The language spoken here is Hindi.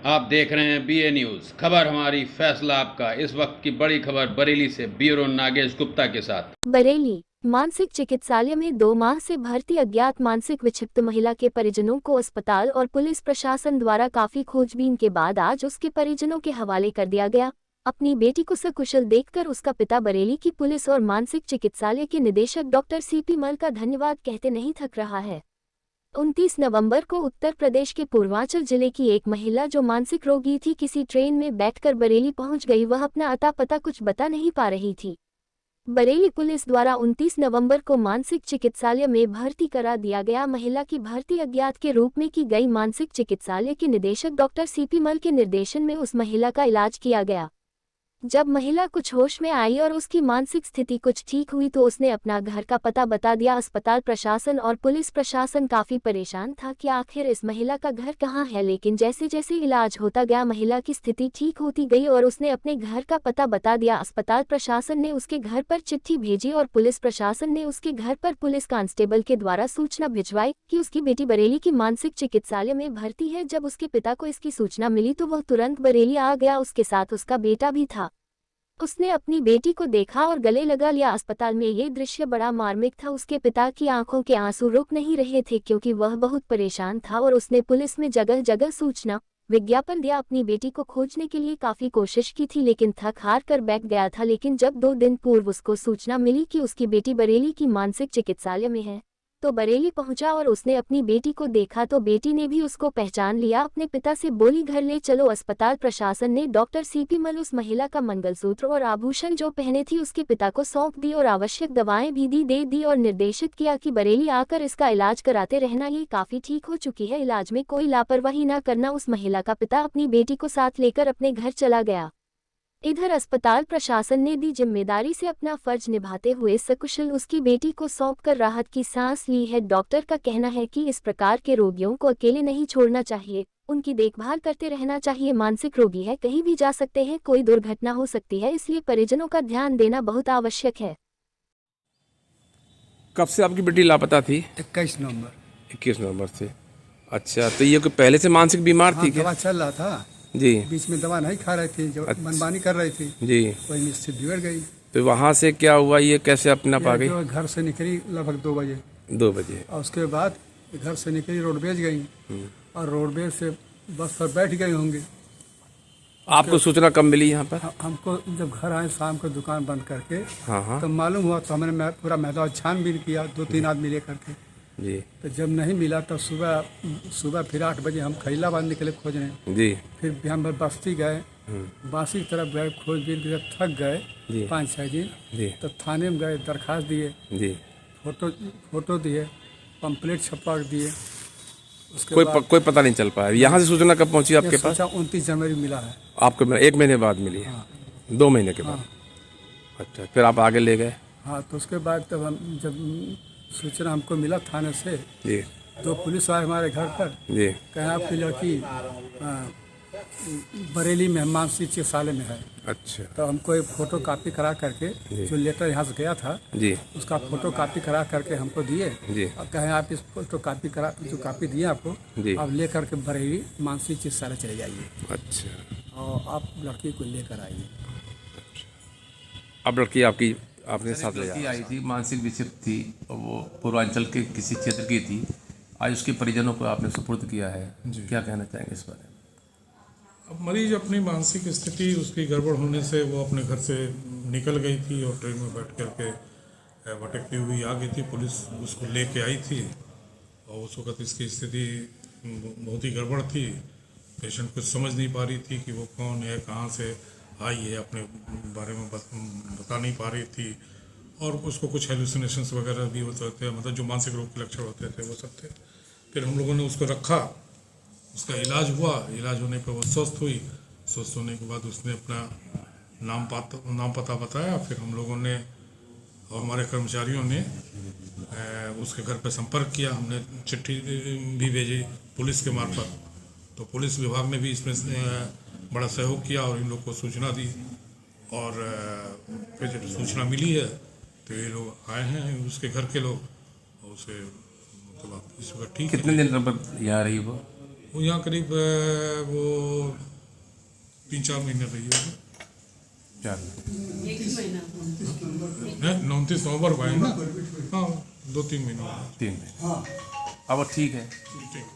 आप देख रहे हैं बीए न्यूज़। खबर हमारी, फैसला आपका। इस वक्त की बड़ी खबर बरेली से ब्यूरो नागेश गुप्ता के साथ। बरेली मानसिक चिकित्सालय में 2 माह से भर्ती अज्ञात मानसिक विक्षिप्त महिला के परिजनों को अस्पताल और पुलिस प्रशासन द्वारा काफी खोजबीन के बाद आज उसके परिजनों के हवाले कर दिया गया। अपनी बेटी को सकुशल देखकर उसका पिता बरेली की पुलिस और मानसिक चिकित्सालय के निदेशक डॉक्टर सीपी मल का धन्यवाद कहते नहीं थक रहा है। 29 नवंबर को उत्तर प्रदेश के पूर्वांचल जिले की एक महिला जो मानसिक रोगी थी, किसी ट्रेन में बैठकर बरेली पहुंच गई। वह अपना अता पता कुछ बता नहीं पा रही थी। बरेली पुलिस द्वारा 29 नवंबर को मानसिक चिकित्सालय में भर्ती करा दिया गया। महिला की भर्ती अज्ञात के रूप में की गई। मानसिक चिकित्सालय के निदेशक डॉक्टर सीपी मल के निर्देशन में उस महिला का इलाज किया गया। जब महिला कुछ होश में आई और उसकी मानसिक स्थिति कुछ ठीक हुई तो उसने अपना घर का पता बता दिया। अस्पताल प्रशासन और पुलिस प्रशासन काफी परेशान था कि आखिर इस महिला का घर कहाँ है, लेकिन जैसे जैसे इलाज होता गया महिला की स्थिति ठीक होती गई और उसने अपने घर का पता बता दिया। अस्पताल प्रशासन ने उसके घर पर चिट्ठी भेजी और पुलिस प्रशासन ने उसके घर पर पुलिस कांस्टेबल के द्वारा सूचना भिजवाई कि उसकी बेटी बरेली की मानसिक चिकित्सालय में भर्ती है। जब उसके पिता को इसकी सूचना मिली तो वह तुरंत बरेली आ गया। उसके साथ उसका बेटा भी था। उसने अपनी बेटी को देखा और गले लगा लिया। अस्पताल में ये दृश्य बड़ा मार्मिक था। उसके पिता की आंखों के आंसू रुक नहीं रहे थे क्योंकि वह बहुत परेशान था और उसने पुलिस में जगह जगह सूचना विज्ञापन दिया। अपनी बेटी को खोजने के लिए काफी कोशिश की थी लेकिन थक हार कर बैठ गया था। लेकिन जब 2 दिन पूर्व उसको सूचना मिली कि उसकी बेटी बरेली की मानसिक चिकित्सालय में है तो बरेली पहुंचा और उसने अपनी बेटी को देखा तो बेटी ने भी उसको पहचान लिया। अपने पिता से बोली, घर ले चलो। अस्पताल प्रशासन ने डॉक्टर सीपी मल उस महिला का मंगलसूत्र और आभूषण जो पहने थी उसके पिता को सौंप दी और आवश्यक दवाएं भी दे दी और निर्देशित किया कि बरेली आकर इसका इलाज कराते रहना। ये काफी ठीक हो चुकी है, इलाज में कोई लापरवाही न करना। उस महिला का पिता अपनी बेटी को साथ लेकर अपने घर चला गया। इधर अस्पताल प्रशासन ने दी जिम्मेदारी से अपना फर्ज निभाते हुए सकुशल उसकी बेटी को सौंपकर राहत की सांस ली है। डॉक्टर का कहना है कि इस प्रकार के रोगियों को अकेले नहीं छोड़ना चाहिए, उनकी देखभाल करते रहना चाहिए। मानसिक रोगी है, कहीं भी जा सकते हैं, कोई दुर्घटना हो सकती है, इसलिए परिजनों का ध्यान देना बहुत आवश्यक है। कब से आपकी बेटी लापता थी? 21 नवंबर। 21 नवंबर से। अच्छा, तो ये कोई पहले से मानसिक बीमार थी क्या? दवा चल रहा था जी। बीच में दवा नहीं खा रही थी, जो मनमानी कर रही थी जी। वही में स्थिति बिगड़ गई। तो वहाँ से क्या हुआ, ये कैसे अपना पा गई? जो घर से निकली लगभग 2 बजे 2 बजे। और उसके बाद घर से निकली रोडवेज गई और रोडवेज से बस पर बैठ गई होंगी। आपको सूचना कब मिली यहाँ पर? हमको जब घर आए शाम को दुकान बंद करके हाँ। तो मालूम हुआ तो हमने पूरा मैदान छानबीन किया 2-3 आदमी ले करके। जी। तो जब नहीं मिला तो सुबह फिर 8 बजे हम खैलाबाद निकले खोजने। जी। फिर हम बस्ती गए, बासी की तरफ गए, खोजबीन के थक गए 5-6 दिन। जी। तो थाने में गए, दरखास्त दिए, जी। फोटो दिए, पंपलेट छपवा दिए। उसके कोई पता नहीं चल पाया। यहाँ से सूचना कब पहुँची आपके पास? 29 जनवरी मिला है आपको 1 महीने बाद मिली है? 2 महीने के बाद। अच्छा, फिर आप आगे ले गए? हाँ, तो उसके बाद तब हम जब सूचना हमको मिला थाने से जी। तो पुलिस आए हमारे घर पर। जी। कहा आपकी लड़की बरेली में मानसिक चिकित्सालय में है। अच्छा। तो हमको एक फोटो कापी करा करके जो लेटर यहाँ से गया था जी, उसका फोटो कापी करा करके हमको दिए जी। और कहें आप इस फोटो कापी करा जो कापी दिए आपको जी। आप ले करके बरेली मानसिक चिकित्सालय चले जाइए अच्छा। और आप लड़की को लेकर आइए। अब लड़की आपने साथ ले लड़की आई थी, मानसिक विक्षिप्त थी और वो पूर्वांचल के किसी क्षेत्र की थी। आज उसके परिजनों को आपने सुपुर्द किया है, क्या कहना चाहेंगे इस बारे में? अब मरीज अपनी मानसिक स्थिति उसकी गड़बड़ होने से वो अपने घर से निकल गई थी और ट्रेन में बैठ करके भटकती हुई आ गई थी। पुलिस उसको लेके आई थी और उस वक़्त इसकी स्थिति बहुत ही गड़बड़ थी। पेशेंट कुछ समझ नहीं पा रही थी कि वो कौन है, कहाँ से आई है, अपने बारे में बता नहीं पा रही थी और उसको कुछ हेलुसिनेशंस वगैरह भी होते थे, मतलब जो मानसिक रोग के लक्षण होते थे वो सब थे। फिर हम लोगों ने उसको रखा, उसका इलाज हुआ, इलाज होने पर वो स्वस्थ हुई। स्वस्थ होने के बाद उसने अपना नाम पता बताया। फिर हम लोगों ने और हमारे कर्मचारियों ने उसके घर पर संपर्क किया। हमने चिट्ठी भी भेजी पुलिस के मार्फत, तो पुलिस विभाग ने भी इसमें बड़ा सहयोग किया और इन लोग को सूचना दी और फिर जब सूचना मिली है तो ये लोग आए हैं, उसके घर के लोग, और उसे मतलब इस वक्त ठीक है। कितने दिन तक यहाँ रही वो? वो यहाँ करीब वो 3-4 महीने रही होगी। 4 महीने। 29 नवंबर को आए ना। हाँ 2-3 महीने। 3 महीने। अब ठीक है। ठीक।